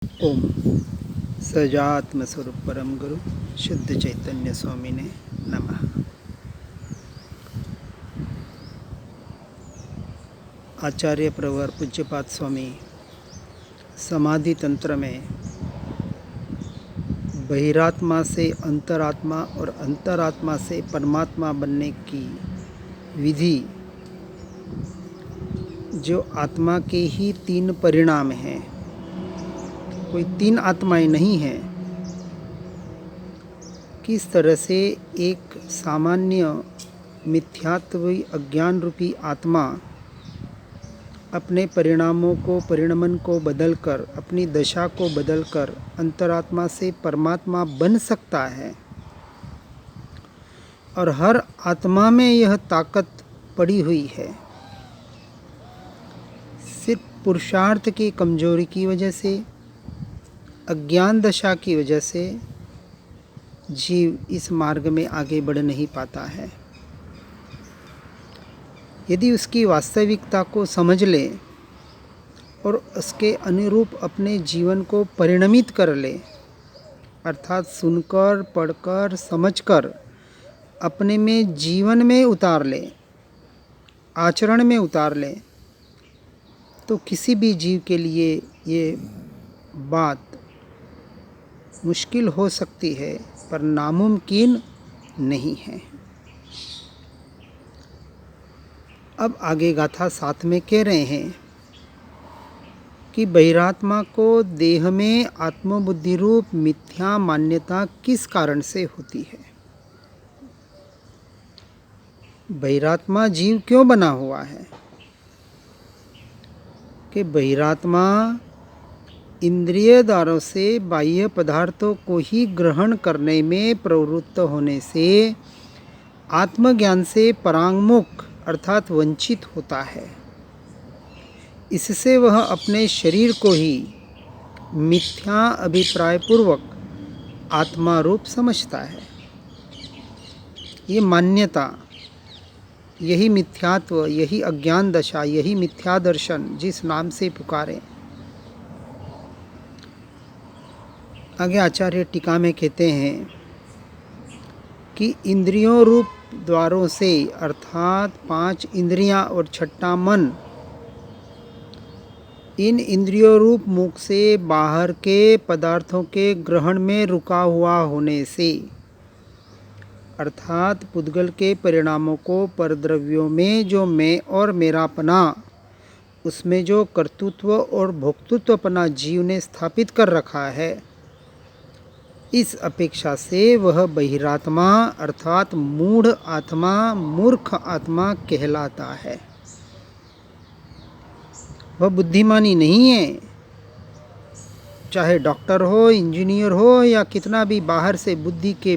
ओम सजात्म स्वरूप परम गुरु शुद्ध चैतन्य स्वामी ने नमः। आचार्य प्रवर पूज्यपाद स्वामी समाधि तंत्र में बहिरात्मा से अंतरात्मा और अंतरात्मा से परमात्मा बनने की विधि, जो आत्मा के ही तीन परिणाम हैं, कोई तीन आत्माएं नहीं हैं। किस तरह से एक सामान्य मिथ्यात्वी अज्ञान रूपी आत्मा अपने परिणामों को, परिणमन को बदलकर, अपनी दशा को बदलकर अंतरात्मा से परमात्मा बन सकता है, और हर आत्मा में यह ताकत पड़ी हुई है। सिर्फ पुरुषार्थ की कमजोरी की वजह से, अज्ञान दशा की वजह से जीव इस मार्ग में आगे बढ़ नहीं पाता है। यदि उसकी वास्तविकता को समझ ले और उसके अनुरूप अपने जीवन को परिणमित कर ले, अर्थात सुनकर, पढ़कर, समझकर अपने में, जीवन में उतार ले, आचरण में उतार ले, तो किसी भी जीव के लिए ये बात मुश्किल हो सकती है, पर नामुमकिन नहीं है। अब आगे गाथा 7 में कह रहे हैं कि बहिरात्मा को देह में आत्मबुद्धि रूप मिथ्या मान्यता किस कारण से होती है। बहिरात्मा जीव क्यों बना हुआ है? कि बहिरात्मा इंद्रिय द्वारों से बाह्य पदार्थों को ही ग्रहण करने में प्रवृत्त होने से आत्मज्ञान से परांगमुख अर्थात वंचित होता है। इससे वह अपने शरीर को ही मिथ्या अभिप्राय पूर्वक आत्मा रूप समझता है। ये मान्यता, यही मिथ्यात्व, यही अज्ञान दशा, यही मिथ्या दर्शन जिस नाम से पुकारे। आगे आचार्य टीका में कहते हैं कि इंद्रियों रूप द्वारों से, अर्थात 5 इंद्रियां और 6ठा मन, इन इंद्रियों रूप मुख से बाहर के पदार्थों के ग्रहण में रुका हुआ होने से, अर्थात पुद्गल के परिणामों को परद्रव्यों में जो मैं और मेरापना, उसमें जो कर्तृत्व और भोक्तृत्वपना जीव ने स्थापित कर रखा है, इस अपेक्षा से वह बहिरात्मा अर्थात मूढ़ आत्मा, मूर्ख आत्मा कहलाता है। वह बुद्धिमानी नहीं है, चाहे डॉक्टर हो, इंजीनियर हो, या कितना भी बाहर से बुद्धि के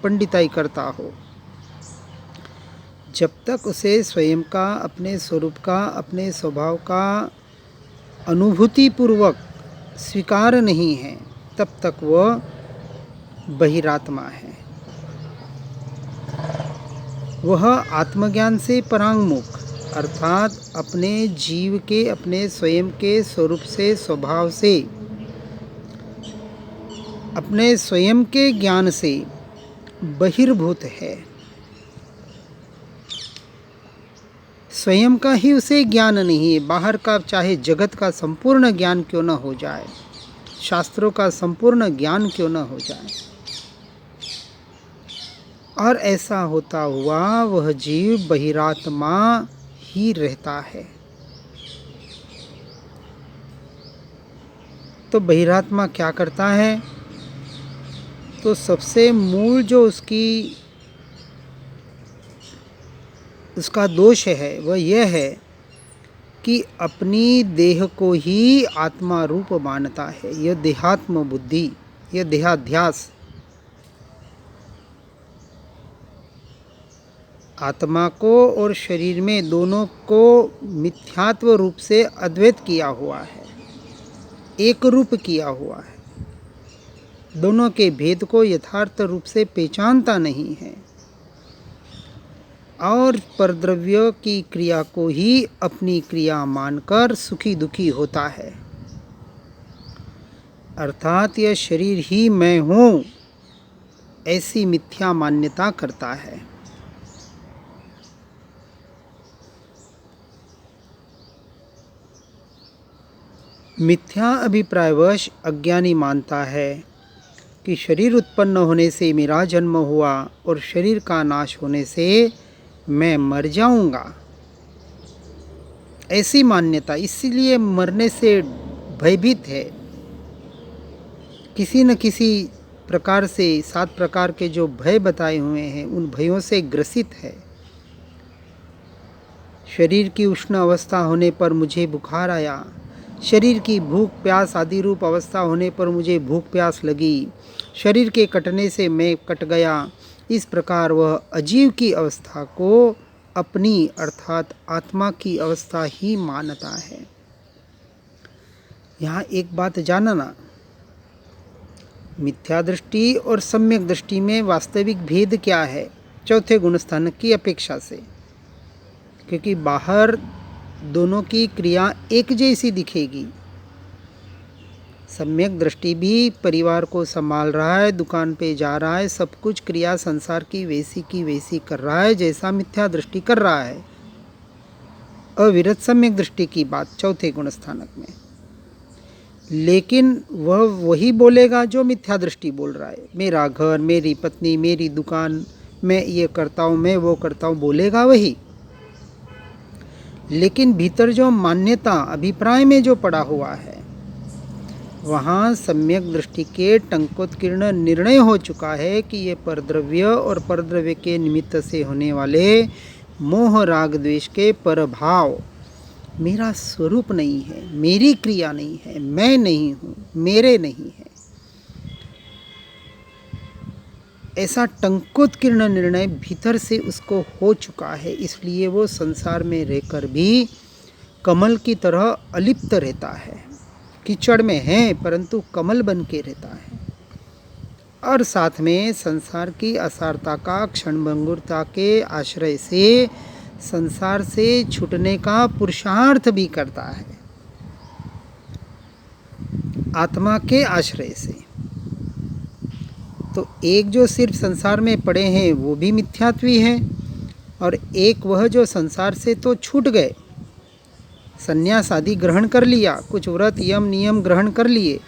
पंडिताई करता हो। जब तक उसे स्वयं का, अपने स्वरूप का, अपने स्वभाव का अनुभूति पूर्वक स्वीकार नहीं है, तब तक वह बहिरात्मा है। वह आत्मज्ञान से परांगमुख अर्थात अपने जीव के, अपने स्वयं के स्वरूप से, स्वभाव से, अपने स्वयं के ज्ञान से बहिर्भूत है। स्वयं का ही उसे ज्ञान नहीं है। बाहर का चाहे जगत का संपूर्ण ज्ञान क्यों न हो जाए, शास्त्रों का संपूर्ण ज्ञान क्यों न हो जाए, और ऐसा होता हुआ वह जीव बहिरात्मा ही रहता है। तो बहिरात्मा क्या करता है? तो सबसे मूल जो उसका दोष है वह यह है कि अपनी देह को ही आत्मा रूप मानता है। यह देहात्म बुद्धि, यह देहाध्यास आत्मा को और शरीर में दोनों को मिथ्यात्व रूप से अद्वैत किया हुआ है, एक रूप किया हुआ है। दोनों के भेद को यथार्थ रूप से पहचानता नहीं है, और परद्रव्य की क्रिया को ही अपनी क्रिया मानकर सुखी दुखी होता है। अर्थात यह शरीर ही मैं हूँ, ऐसी मिथ्या मान्यता करता है। मिथ्या अभिप्रायवश अज्ञानी मानता है कि शरीर उत्पन्न होने से मेरा जन्म हुआ और शरीर का नाश होने से मैं मर जाऊंगा। ऐसी मान्यता इसलिए मरने से भयभीत है। किसी न किसी प्रकार से 7 प्रकार के जो भय बताए हुए हैं उन भयों से ग्रसित है। शरीर की उष्ण अवस्था होने पर मुझे बुखार आया, शरीर की भूख प्यास आदि रूप अवस्था होने पर मुझे भूख प्यास लगी, शरीर के कटने से मैं कट गया। इस प्रकार वह अजीव की अवस्था को अपनी अर्थात आत्मा की अवस्था ही मानता है। यहाँ एक बात जानना, मिथ्या दृष्टि और सम्यक दृष्टि में वास्तविक भेद क्या है चौथे गुणस्थान की अपेक्षा से, क्योंकि बाहर दोनों की क्रिया एक जैसी दिखेगी। सम्यक दृष्टि भी परिवार को संभाल रहा है, दुकान पे जा रहा है, सब कुछ क्रिया संसार की वैसी कर रहा है जैसा मिथ्या दृष्टि कर रहा है। अविरत सम्यक दृष्टि की बात चौथे गुणस्थानक में, लेकिन वह वही बोलेगा जो मिथ्या दृष्टि बोल रहा है। मेरा घर, मेरी पत्नी, मेरी दुकान, मैं ये करता हूँ, मैं वो करता हूँ, बोलेगा वही। लेकिन भीतर जो मान्यता अभिप्राय में जो पड़ा हुआ है, वहाँ सम्यक दृष्टि के टंकोत्कीर्ण निर्णय हो चुका है कि ये परद्रव्य और परद्रव्य के निमित्त से होने वाले मोह राग द्वेष के परभाव मेरा स्वरूप नहीं है, मेरी क्रिया नहीं है, मैं नहीं हूँ, मेरे नहीं है। ऐसा टंकोत्कीर्ण निर्णय भीतर से उसको हो चुका है, इसलिए वो संसार में रहकर भी कमल की तरह अलिप्त रहता है। कीचड़ में है परंतु कमल बन के रहता है, और साथ में संसार की असारता का, क्षणभंगुरता के आश्रय से संसार से छूटने का पुरुषार्थ भी करता है, आत्मा के आश्रय से। तो एक जो सिर्फ संसार में पड़े हैं वो भी मिथ्यात्वी है, और एक वह जो संसार से तो छूट गए, संन्यास आदि ग्रहण कर लिया, कुछ व्रत यम नियम ग्रहण कर लिए,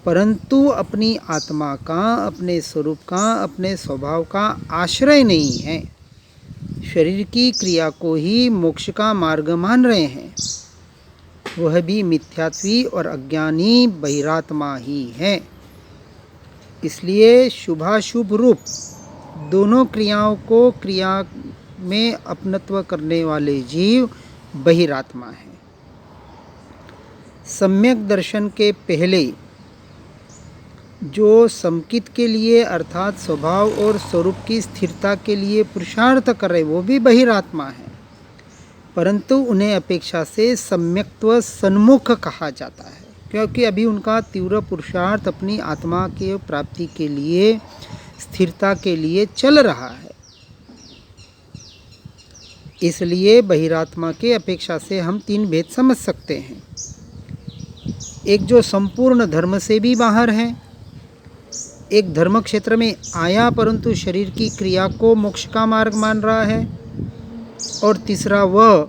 परंतु अपनी आत्मा का, अपने स्वरूप का, अपने स्वभाव का आश्रय नहीं है। शरीर की क्रिया को ही मोक्ष का मार्ग मान रहे हैं, वह भी मिथ्यात्वी और अज्ञानी बहिरात्मा ही है। इसलिए शुभाशुभ रूप दोनों क्रियाओं को क्रिया में अपनत्व करने वाले जीव बहिरात्मा है। सम्यक दर्शन के पहले जो समकित के लिए अर्थात स्वभाव और स्वरूप की स्थिरता के लिए पुरुषार्थ कर रहे वो भी बहिरात्मा है, परंतु उन्हें अपेक्षा से सम्यक्त्व सन्मुख कहा जाता है, क्योंकि अभी उनका तीव्र पुरुषार्थ अपनी आत्मा के प्राप्ति के लिए, स्थिरता के लिए चल रहा है। इसलिए बहिरात्मा के अपेक्षा से हम 3 भेद समझ सकते हैं। एक जो संपूर्ण धर्म से भी बाहर है, एक धर्म क्षेत्र में आया परंतु शरीर की क्रिया को मोक्ष का मार्ग मान रहा है, और तीसरा वह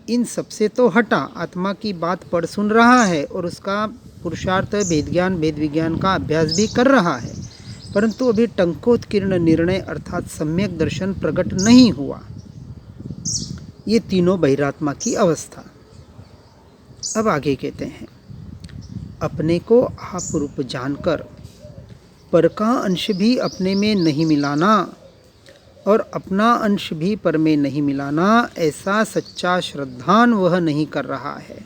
इन सबसे तो हटा, आत्मा की बात पढ़ सुन रहा है और उसका पुरुषार्थ भेद ज्ञान, भेद विज्ञान का अभ्यास भी कर रहा है, परंतु अभी टंकोत्कीर्ण निर्णय अर्थात सम्यक दर्शन प्रकट नहीं हुआ। ये तीनों बहिरात्मा की अवस्था। अब आगे कहते हैं, अपने को आप रूप जानकर पर का अंश भी अपने में नहीं मिलाना और अपना अंश भी पर में नहीं मिलाना, ऐसा सच्चा श्रद्धान वह नहीं कर रहा है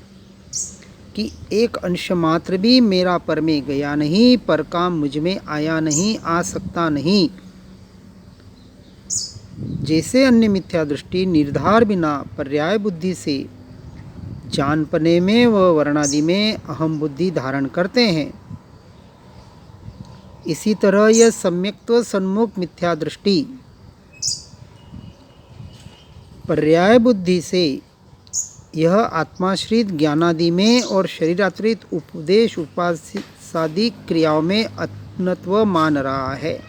कि एक अंश मात्र भी मेरा पर में गया नहीं, पर का मुझ में आया नहीं, आ सकता नहीं। जैसे अन्य मिथ्या दृष्टि निर्धार बिना पर्याय बुद्धि से जानपने में व वर्णादि में अहम बुद्धि धारण करते हैं, इसी तरह यह सम्यक्त्व सन्मुख मिथ्या दृष्टि पर्याय बुद्धि से यह आत्माश्रित ज्ञानादि में और शरीराश्रित उपदेश उपासादि क्रियाओं में अपनत्व मान रहा है।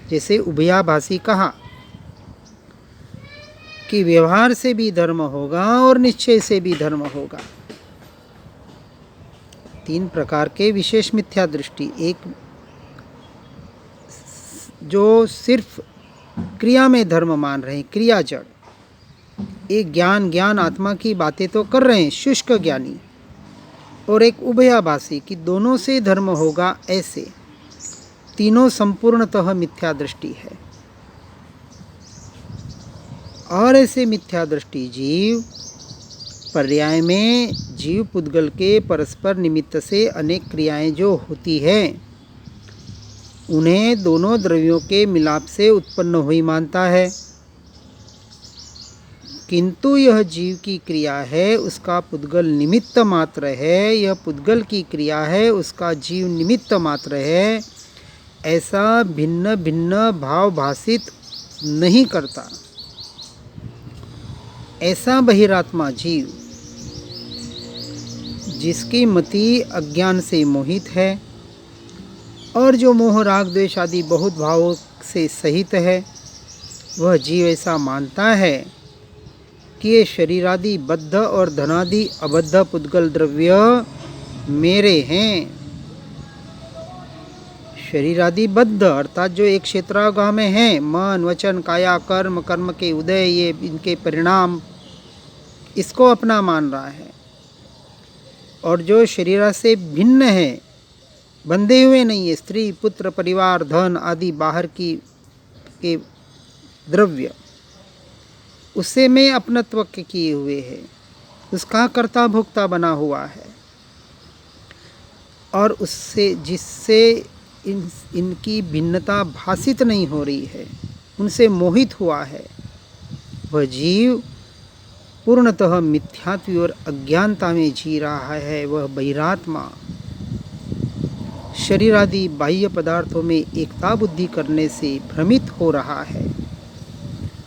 जैसे उभयाभासी कहा कि व्यवहार से भी धर्म होगा और निश्चय से भी धर्म होगा। 3 प्रकार के विशेष मिथ्या दृष्टि। एक जो सिर्फ क्रिया में धर्म मान रहे हैं, क्रिया जड़। एक ज्ञान आत्मा की बातें तो कर रहे हैं, शुष्क ज्ञानी। और एक उभयाभासी कि दोनों से धर्म होगा, ऐसे तीनों संपूर्णतः मिथ्या दृष्टि है। और ऐसे मिथ्या दृष्टि जीव पर्याय में जीव पुद्गल के परस्पर निमित्त से अनेक क्रियाएं जो होती हैं उन्हें दोनों द्रव्यों के मिलाप से उत्पन्न हुई मानता है, किंतु यह जीव की क्रिया है, उसका पुद्गल निमित्त मात्र है। यह पुद्गल की क्रिया है, उसका जीव निमित्त मात्र है। ऐसा भिन्न भिन्न भाव भाषित नहीं करता। ऐसा बहिरात्मा जीव जिसकी मति अज्ञान से मोहित है और जो मोह राग द्वेष आदि बहुत भावों से सहित है, वह जीव ऐसा मानता है कि ये शरीरादि बद्ध और धनादि अबद्ध पुद्गल द्रव्य मेरे हैं। शरीरादि बद्ध अर्थात जो एक क्षेत्रागाह में हैं, मन वचन काया कर्म, कर्म के उदय, ये इनके परिणाम, इसको अपना मान रहा है। और जो शरीर से भिन्न है, बंधे हुए नहीं है, स्त्री पुत्र परिवार धन आदि बाहर की के द्रव्य, उससे मैं अपनत्व किए हुए है, उसका कर्ता भोक्ता बना हुआ है। और उससे जिससे इनकी भिन्नता भाषित नहीं हो रही है, उनसे मोहित हुआ है, वह जीव पूर्णतः मिथ्यात्व और अज्ञानता में जी रहा है। वह बहिरात्मा शरीर आदि बाह्य पदार्थों में एकता बुद्धि करने से भ्रमित हो रहा है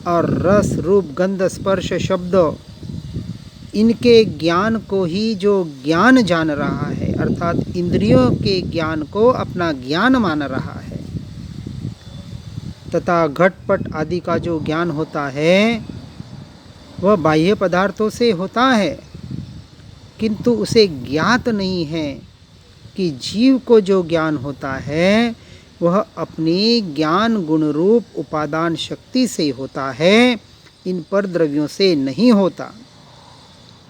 और रस रूप गंध स्पर्श शब्द इनके ज्ञान को ही जो ज्ञान जान रहा है, अर्थात इंद्रियों के ज्ञान को अपना ज्ञान मान रहा है, तथा घटपट आदि का जो ज्ञान होता है वह बाह्य पदार्थों से होता है, किंतु उसे ज्ञात नहीं है कि जीव को जो ज्ञान होता है वह अपनी ज्ञान गुण रूप उपादान शक्ति से होता है, इन पर द्रव्यों से नहीं होता।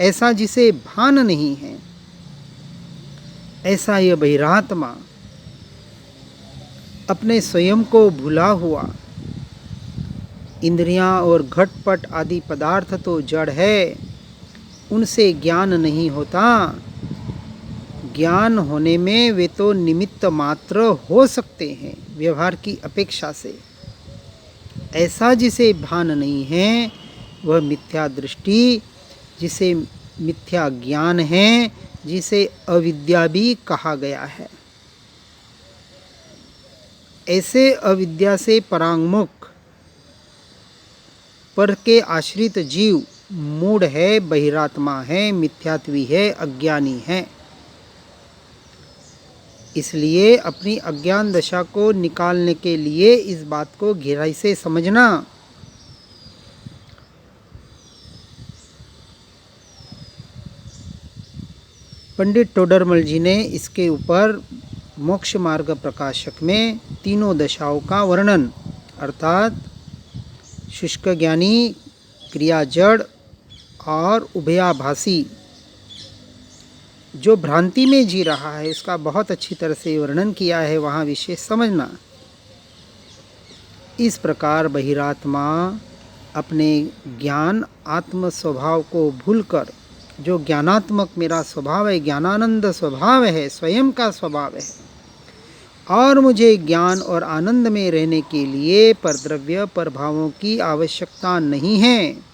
ऐसा जिसे भान नहीं है, ऐसा यह बहिरात्मा अपने स्वयं को भुला हुआ, इंद्रियां और घटपट आदि पदार्थ तो जड़ है, उनसे ज्ञान नहीं होता। ज्ञान होने में वे तो निमित्त मात्र हो सकते हैं व्यवहार की अपेक्षा से। ऐसा जिसे भान नहीं है वह मिथ्या दृष्टि, जिसे मिथ्या ज्ञान है, जिसे अविद्या भी कहा गया है। ऐसे अविद्या से परांगमुख पर के आश्रित जीव मूढ़ है, बहिरात्मा है, मिथ्यात्वी है, अज्ञानी है। इसलिए अपनी अज्ञान दशा को निकालने के लिए इस बात को गहराई से समझना। पंडित टोडरमल जी ने इसके ऊपर मोक्ष मार्ग प्रकाशक में तीनों दशाओं का वर्णन, अर्थात शुष्क ज्ञानी, क्रिया जड़ और उभयाभासी जो भ्रांति में जी रहा है, इसका बहुत अच्छी तरह से वर्णन किया है। वहाँ विशेष समझना। इस प्रकार बहिरात्मा अपने ज्ञान आत्म स्वभाव को भूलकर, जो ज्ञानात्मक मेरा स्वभाव है, ज्ञानानंद स्वभाव है, स्वयं का स्वभाव है, और मुझे ज्ञान और आनंद में रहने के लिए परद्रव्य प्रभावों की आवश्यकता नहीं है,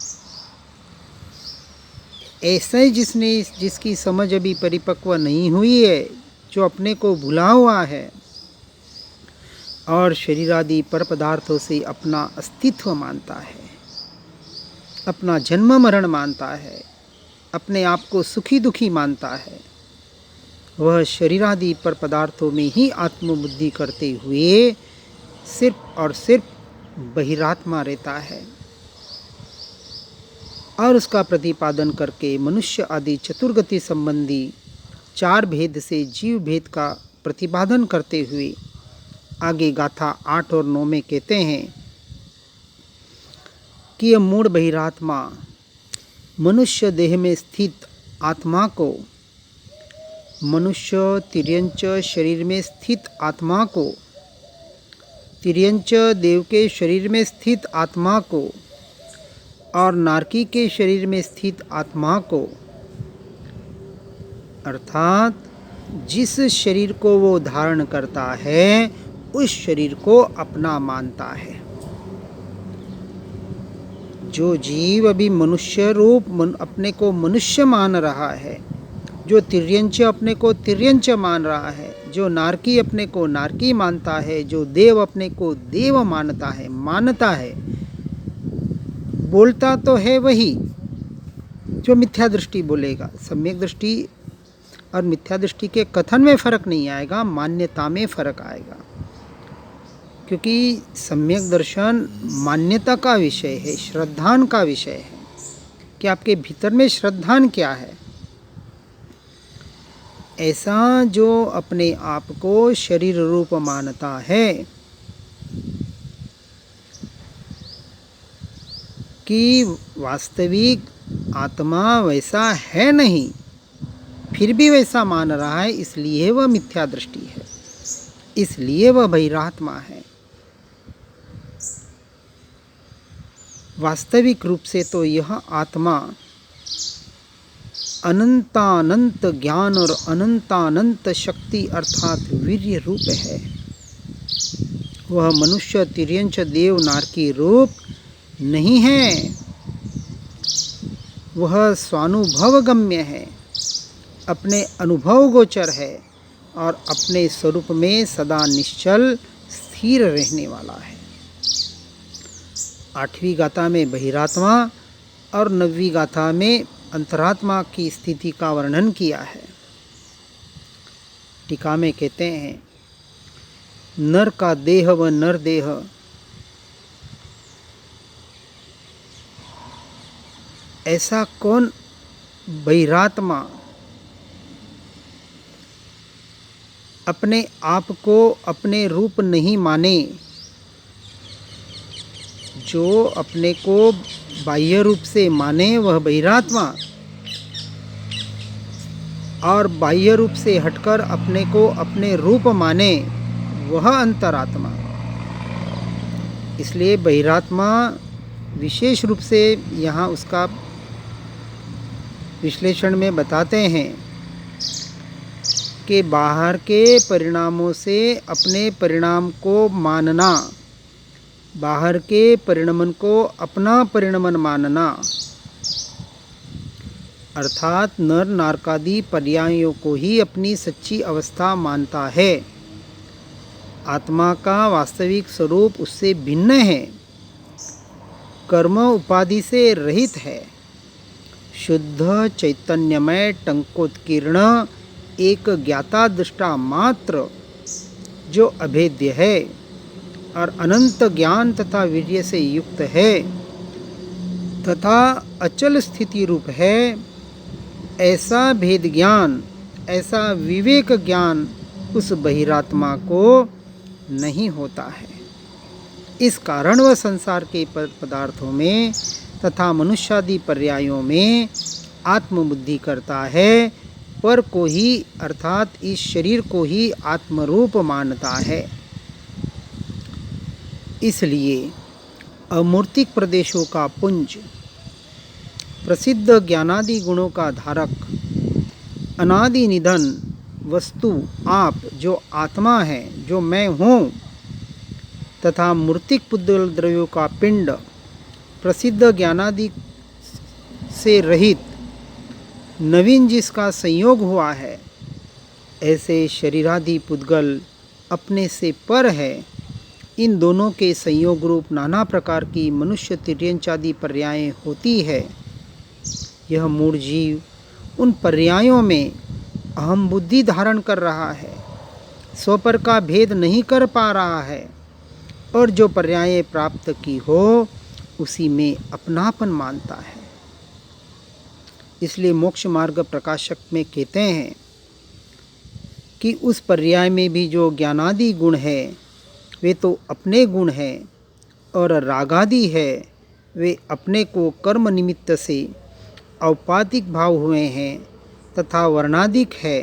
ऐसे जिसकी समझ अभी परिपक्व नहीं हुई है, जो अपने को भुला हुआ है और शरीर आदि पर पदार्थों से अपना अस्तित्व मानता है, अपना जन्म मरण मानता है, अपने आप को सुखी दुखी मानता है, वह शरीरादि पर पदार्थों में ही आत्मबुद्धि करते हुए सिर्फ और सिर्फ बहिरात्मा रहता है और उसका प्रतिपादन करके मनुष्य आदि चतुर्गति संबंधी 4 भेद से जीव भेद का प्रतिपादन करते हुए आगे गाथा 8 और 9 में कहते हैं कि यह मूढ़ बहिरात्मा मनुष्य देह में स्थित आत्मा को, मनुष्य तिर्यंच शरीर में स्थित आत्मा को, तिर्यंच देव के शरीर में स्थित आत्मा को और नारकी के शरीर में स्थित आत्मा को, अर्थात जिस शरीर को वो धारण करता है उस शरीर को अपना मानता है। जो जीव अभी मनुष्य रूप अपने को मनुष्य मान रहा है, जो तिर्यंच अपने को तिर्यंच मान रहा है, जो नारकी अपने को नारकी मानता है, जो देव अपने को देव मानता है, बोलता तो है वही जो मिथ्या दृष्टि बोलेगा। सम्यक दृष्टि और मिथ्या दृष्टि के कथन में फर्क नहीं आएगा, मान्यता में फर्क आएगा, क्योंकि सम्यक दर्शन मान्यता का विषय है, श्रद्धान का विषय है कि आपके भीतर में श्रद्धान क्या है। ऐसा जो अपने आप को शरीर रूप मानता है कि वास्तविक आत्मा वैसा है नहीं, फिर भी वैसा मान रहा है, इसलिए वह मिथ्या दृष्टि है, इसलिए वह बहिरात्मा है। वास्तविक रूप से तो यह आत्मा अनंतानंत ज्ञान और अनंतानंत शक्ति अर्थात वीर्य रूप है। वह मनुष्य तिर्यंच देव नारकी रूप नहीं है, वह स्वानुभव गम्य है, अपने अनुभव गोचर है और अपने स्वरूप में सदा निश्चल स्थिर रहने वाला है। 8वीं गाथा में बहिरात्मा और 9वीं गाथा में अंतरात्मा की स्थिति का वर्णन किया है। टीका में कहते हैं, नर का देह व नर देह ऐसा कौन बहिरात्मा अपने आप को अपने रूप नहीं माने, जो अपने को बाह्य रूप से माने वह बहिरात्मा और बाह्य रूप से हटकर अपने को अपने रूप माने वह अंतरात्मा। इसलिए बहिरात्मा विशेष रूप से यहाँ उसका विश्लेषण में बताते हैं कि बाहर के परिणामों से अपने परिणाम को मानना, बाहर के परिणमन को अपना परिणमन मानना, अर्थात नर नारकादि पर्यायों को ही अपनी सच्ची अवस्था मानता है। आत्मा का वास्तविक स्वरूप उससे भिन्न है, कर्म उपाधि से रहित है, शुद्ध चैतन्यमय टंकोत्कीर्ण एक ज्ञाता दृष्टा मात्र जो अभेद्य है और अनंत ज्ञान तथा वीर्य से युक्त है तथा अचल स्थिति रूप है। ऐसा भेद ज्ञान, ऐसा विवेक ज्ञान उस बहिरात्मा को नहीं होता है। इस कारण वह संसार के पदार्थों में तथा मनुष्यादि पर्यायों में आत्मबुद्धि करता है, पर को ही अर्थात इस शरीर को ही आत्मरूप मानता है। इसलिए अमूर्तिक प्रदेशों का पुंज, प्रसिद्ध ज्ञानादि गुणों का धारक, अनादि निधन वस्तु आप जो आत्मा है, जो मैं हूँ, तथा मूर्तिक पुद्गल द्रव्यों का पिंड, प्रसिद्ध ज्ञानादि से रहित नवीन जिसका संयोग हुआ है, ऐसे शरीरादि पुद्गल अपने से पर है। इन दोनों के संयोग रूप नाना प्रकार की मनुष्य तिर्यंचादि पर्यायें होती है। यह मूढ़ जीव उन पर्यायों में अहम बुद्धि धारण कर रहा है, स्वपर का भेद नहीं कर पा रहा है और जो पर्याय प्राप्त की हो उसी में अपनापन मानता है। इसलिए मोक्ष मार्ग प्रकाशक में कहते हैं कि उस पर्याय में भी जो ज्ञानादि गुण है वे तो अपने गुण हैं और रागादि है वे अपने को कर्म निमित्त से औपाधिक भाव हुए हैं तथा वर्णादिक है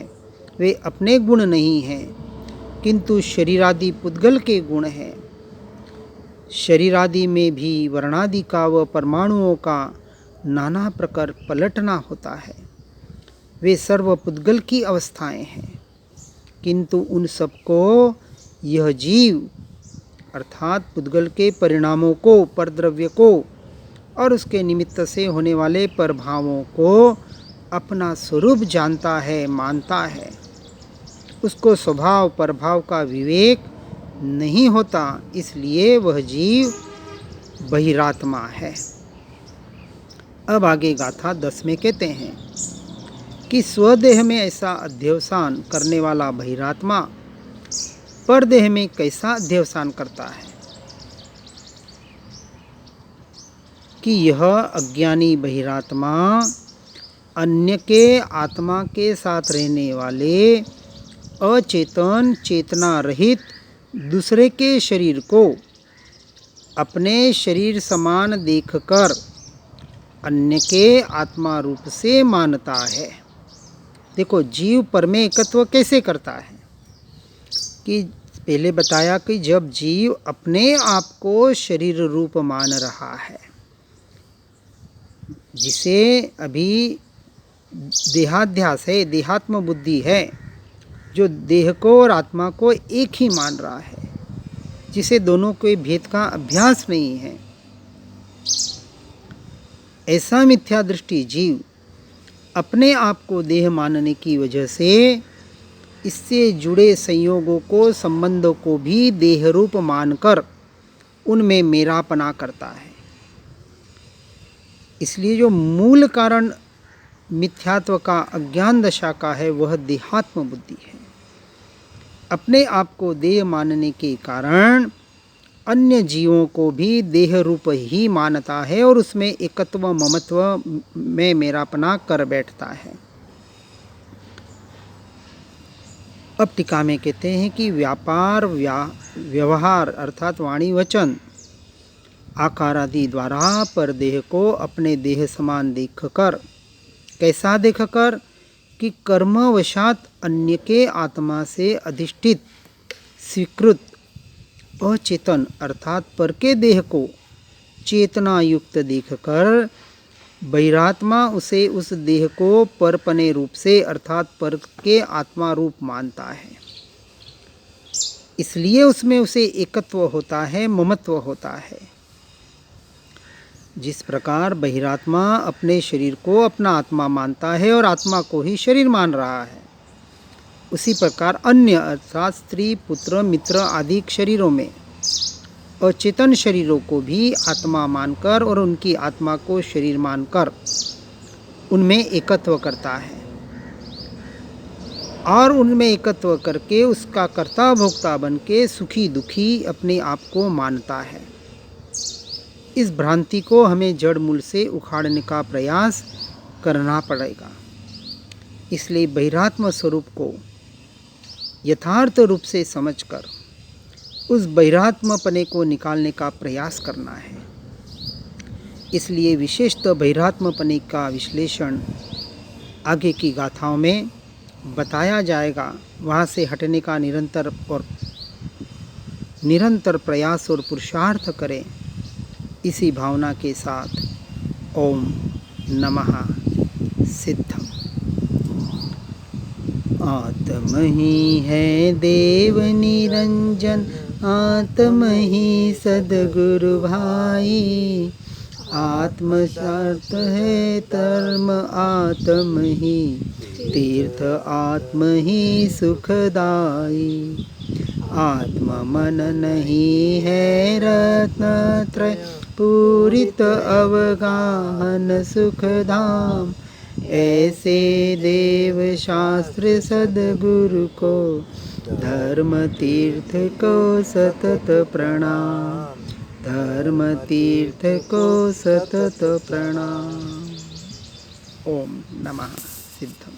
वे अपने गुण नहीं हैं किंतु शरीरादि पुद्गल के गुण हैं। शरीरादि में भी वर्णादि का व परमाणुओं का नाना प्रकार पलटना होता है, वे सर्व पुद्गल की अवस्थाएं हैं, किंतु उन सबको यह जीव अर्थात पुद्गल के परिणामों को, परद्रव्य को और उसके निमित्त से होने वाले प्रभावों को अपना स्वरूप जानता है, मानता है। उसको स्वभाव प्रभाव का विवेक नहीं होता, इसलिए वह जीव बहिरात्मा है। अब आगे गाथा 10 में कहते हैं कि स्वदेह में ऐसा अध्यवसान करने वाला बहिरात्मा परदेह में कैसा अध्यवसान करता है कि यह अज्ञानी बहिरात्मा अन्य के आत्मा के साथ रहने वाले अचेतन चेतना रहित दूसरे के शरीर को अपने शरीर समान देखकर अन्य के आत्मा रूप से मानता है। देखो जीव परमे एकत्व कैसे करता है कि पहले बताया कि जब जीव अपने आप को शरीर रूप मान रहा है, जिसे अभी देहाध्यास है, देहात्म बुद्धि है, जो देह को और आत्मा को एक ही मान रहा है, जिसे दोनों के भेद का अभ्यास नहीं है, ऐसा मिथ्या दृष्टि जीव अपने आप को देह मानने की वजह से इससे जुड़े संयोगों को, संबंधों को भी देह रूप मानकर उनमें मेरापना करता है। इसलिए जो मूल कारण मिथ्यात्व का, अज्ञान दशा का है, वह देहात्म बुद्धि है। अपने आप को देह मानने के कारण अन्य जीवों को भी देह रूप ही मानता है और उसमें एकत्व ममत्व में मेरापना कर बैठता है। अब टीका में कहते हैं कि व्यापार व्यवहार अर्थात वाणी वचन आकार आदि द्वारा पर देह को अपने देह समान देखकर, कैसा देखकर कि कर्मवशात अन्य के आत्मा से अधिष्ठित स्वीकृत अचेतन अर्थात पर के देह को चेतना युक्त देखकर बहिरात्मा उसे उस देह को परपने रूप से अर्थात पर के आत्मा रूप मानता है। इसलिए उसमें उसे एकत्व होता है, ममत्व होता है। जिस प्रकार बहिरात्मा अपने शरीर को अपना आत्मा मानता है और आत्मा को ही शरीर मान रहा है, उसी प्रकार अन्य अर्थात स्त्री, पुत्र, मित्र आदि शरीरों में अचेतन शरीरों को भी आत्मा मानकर और उनकी आत्मा को शरीर मानकर उनमें एकत्व करता है और उनमें एकत्व करके उसका कर्ता भोक्ता बन के सुखी दुखी अपने आप को मानता है। इस भ्रांति को हमें जड़ मूल से उखाड़ने का प्रयास करना पड़ेगा। इसलिए बहिरात्म स्वरूप को यथार्थ रूप से समझकर उस बहिरात्मपने को निकालने का प्रयास करना है। इसलिए विशेषतः बहिरात्मपने का विश्लेषण आगे की गाथाओं में बताया जाएगा। वहाँ से हटने का निरंतर प्रयास और पुरुषार्थ करें। इसी भावना के साथ ओम नमः सिद्धम। आत्म ही है देव निरंजन, आत्म ही सद्गुरु भाई, आत्म सार्थ है धर्म, आत्म ही तीर्थ, आत्म ही सुखदाई। आत्म मन नहीं है रत्नत्रय, पूरित अवगाहन सुखधाम। ऐसे देव शास्त्र सद्गुरु को धर्म तीर्थ को सतत प्रणाम। धर्म तीर्थ को सतत प्रणाम। ओम नमः सिद्धम।